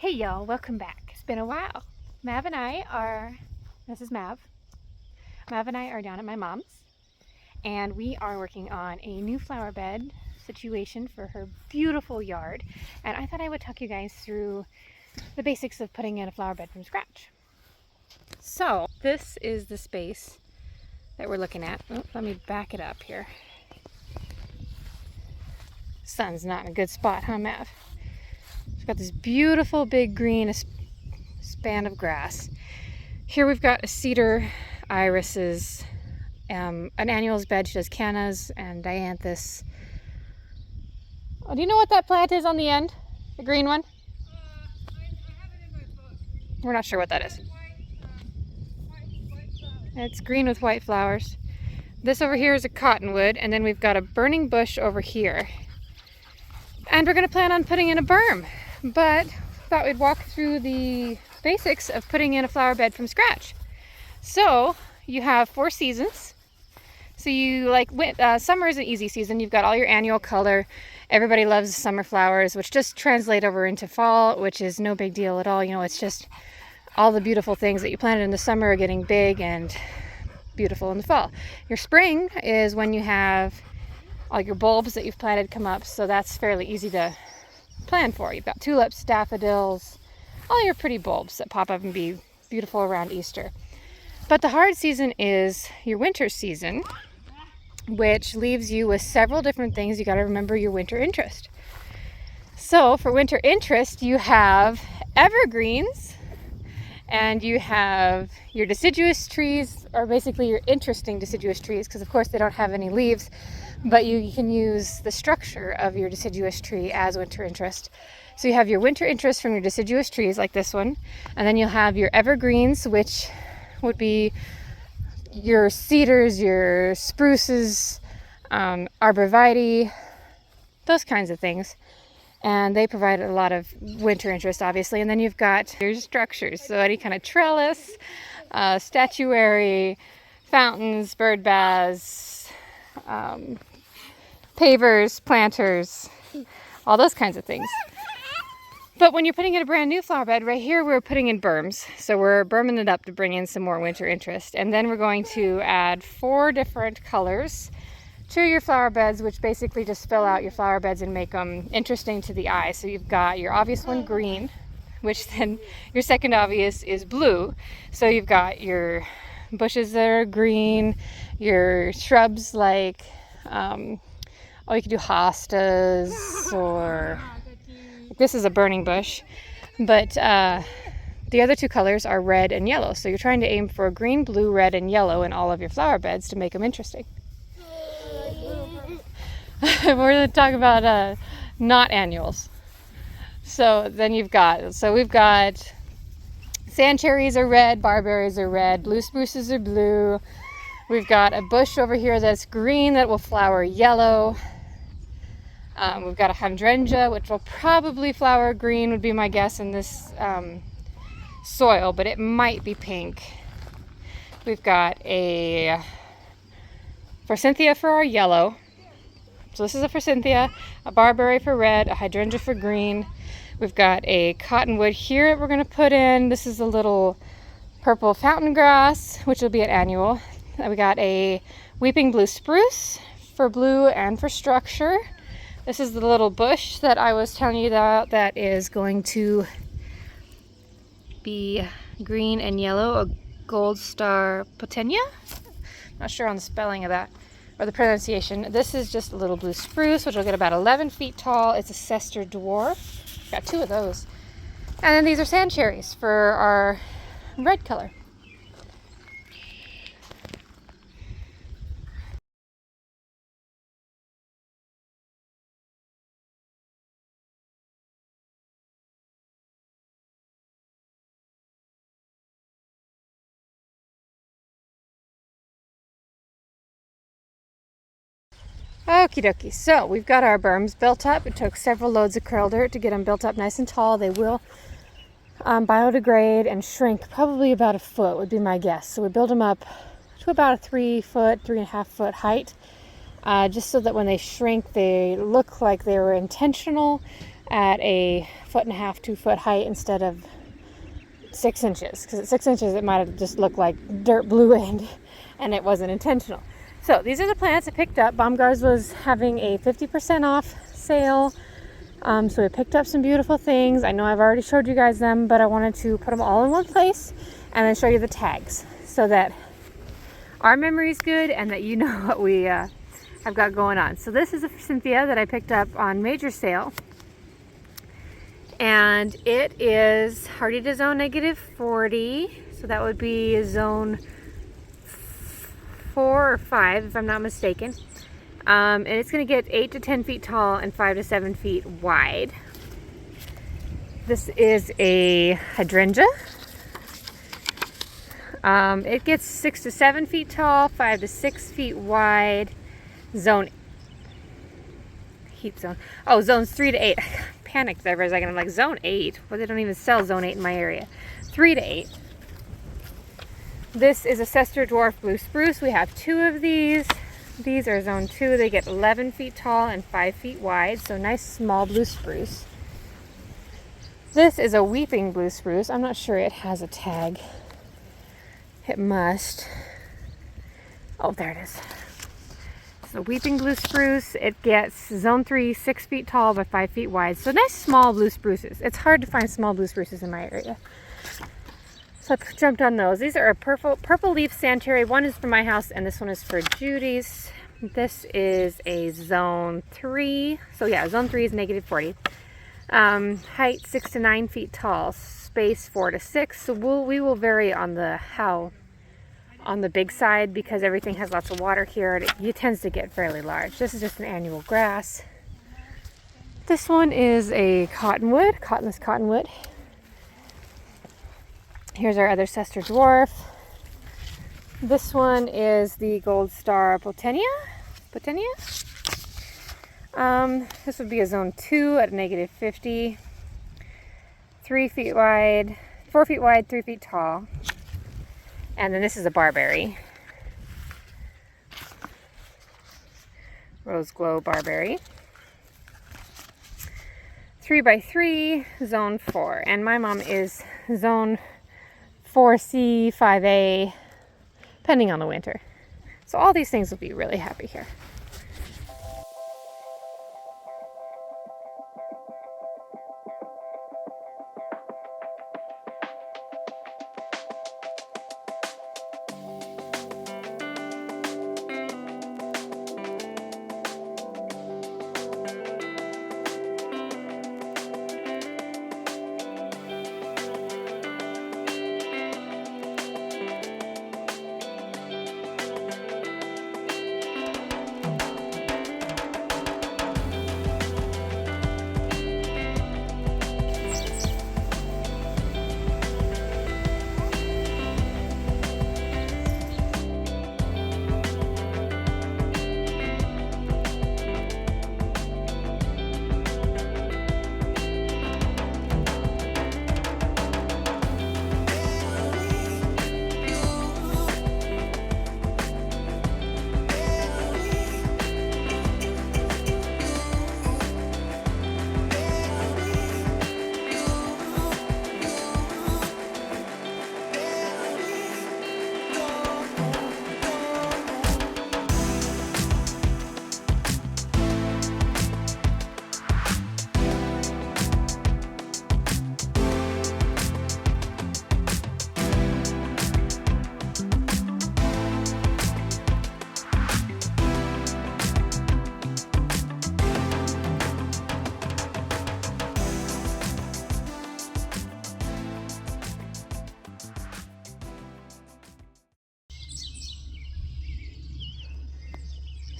Hey y'all, welcome back. It's been a while. Mav and I are, this is Mav. Mav and I are down at my mom's and we are working on a new flower bed situation for her beautiful yard. And I thought I would talk you guys through the basics of putting in a flower bed from scratch. So this is the space that we're looking at. Oh, let me back it up here. Sun's not in a good spot, huh, Mav? We've got this beautiful big green span of grass. Here we've got a cedar, irises, an annuals bed. She does cannas and dianthus. Oh, do you know what that plant is on the end? The green one? I have it in my book. We're not sure what that is. White flowers. It's green with white flowers. This over here is a cottonwood, and then we've got a burning bush over here. And we're going to plan on putting in a berm, but thought we'd walk through the basics of putting in a flower bed from scratch. So you have 4 seasons. So you summer is an easy season. You've got all your annual color. Everybody loves summer flowers, which just translate over into fall, which is no big deal at all. You know, it's just all the beautiful things that you planted in the summer are getting big and beautiful in the fall. Your spring is when you have all your bulbs that you've planted come up, so that's fairly easy to plan for. You've got tulips, daffodils, all your pretty bulbs that pop up and be beautiful around Easter. But the hard season is your winter season, which leaves you with several different things. You got to remember your winter interest. So for winter interest, you have evergreens and you have your deciduous trees, or basically your interesting deciduous trees, because of course they don't have any leaves, but you can use the structure of your deciduous tree as winter interest. So you have your winter interest from your deciduous trees like this one, and then you'll have your evergreens, which would be your cedars, your spruces, arborvitae, those kinds of things. And they provide a lot of winter interest, obviously. And then you've got your structures, so any kind of trellis, statuary, fountains, bird baths, pavers, planters, all those kinds of things. But when you're putting in a brand new flower bed, right here we're putting in berms. So we're berming it up to bring in some more winter interest. And then we're going to add 4 different colors to your flower beds, which basically just fill out your flower beds and make them interesting to the eye. So you've got your obvious one, green, which then your second obvious is blue. So you've got your bushes that are green, your shrubs like, you could do hostas, or this is a burning bush. But the other 2 colors are red and yellow. So you're trying to aim for green, blue, red, and yellow in all of your flower beds to make them interesting. We're going to talk about not annuals. So then we've got sand cherries are red, barberries are red, blue spruces are blue. We've got a bush over here that's green that will flower yellow. We've got a hydrangea, which will probably flower green, would be my guess in this soil, but it might be pink. We've got a forsythia for our yellow. So this is a forsythia, a barberry for red, a hydrangea for green. We've got a cottonwood here that we're going to put in. This is a little purple fountain grass, which will be an annual. We got a weeping blue spruce for blue and for structure. This is the little bush that I was telling you about that is going to be green and yellow, a gold star potenia. Not sure on the spelling of that or the pronunciation. This is just a little blue spruce, which will get about 11 feet tall. It's a Cester dwarf. Got 2 of those. And then these are sand cherries for our red color. Okie dokie, so we've got our berms built up. It took several loads of curl dirt to get them built up nice and tall. They will biodegrade and shrink probably about 1 foot would be my guess. So we build them up to about a 3.5 foot height, just so that when they shrink they look like they were intentional at a 1.5 to 2 foot height instead of 6 inches, because at 6 inches it might have just looked like dirt blew in and it wasn't intentional. So these are the plants I picked up. Baumgart's was having a 50% off sale, so we picked up some beautiful things. I know I've already showed you guys them, but I wanted to put them all in one place and then show you the tags so that our memory is good and that you know what we have got going on. So this is a Cynthia that I picked up on major sale. And it is hardy to zone -40, so that would be zone 4 or 5 if I'm not mistaken. And it's going to get 8 to 10 feet tall and 5 to 7 feet wide. This is a hydrangea. It gets 6 to 7 feet tall, 5 to 6 feet wide. Zone heat zone. Oh, zones 3 to 8. Panicked there for a second. I'm like, zone 8? Well, they don't even sell zone 8 in my area. 3 to 8. This is a Cester Dwarf Blue Spruce. We have 2 of these. These are zone 2. They get 11 feet tall and 5 feet wide. So nice small blue spruce. This is a Weeping Blue Spruce. I'm not sure it has a tag. It must. Oh, there it is. The Weeping Blue Spruce, it gets zone 3, 6 feet tall by 5 feet wide. So nice small blue spruces. It's hard to find small blue spruces in my area. So I jumped on those. These are a purple leaf Sanitary. One is for my house and this one is for Judy's. This is a zone 3. So yeah, zone 3 is -40. Height 6 to 9 feet tall. Space 4 to 6. So we will vary on on the big side because everything has lots of water here. It tends to get fairly large. This is just an annual grass. This one is a cottonwood, cottonless cottonwood. Here's our other Cester Dwarf. This one is the Gold Star Botania. This would be a zone 2 at a -50. 3 feet wide, 4 feet wide, 3 feet tall. And then this is a barberry. Rose Glow Barberry. 3 by 3, zone 4. And my mom is zone 4C, 5A, depending on the winter. So all these things will be really happy here.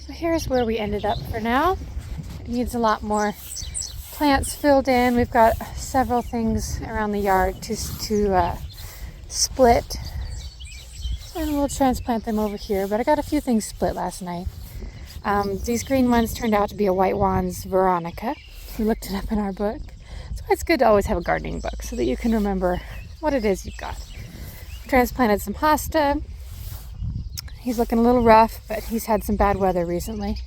So here's where we ended up for now. It needs a lot more plants filled in. We've got several things around the yard to split, and we'll transplant them over here. But I got a few things split last night. These green ones turned out to be a White Wands Veronica. We looked it up in our book. So it's good to always have a gardening book so that you can remember what it is you've got. Transplanted some hosta. He's looking a little rough, but he's had some bad weather recently.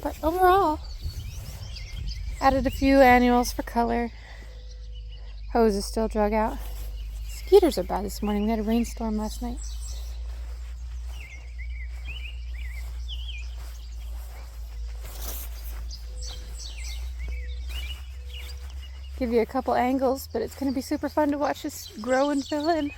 But overall, Added a few annuals for color. Hose is still drug out. Mosquitoes are bad this morning. We had a rainstorm last night. Give you a couple angles, but it's going to be super fun to watch this grow and fill in.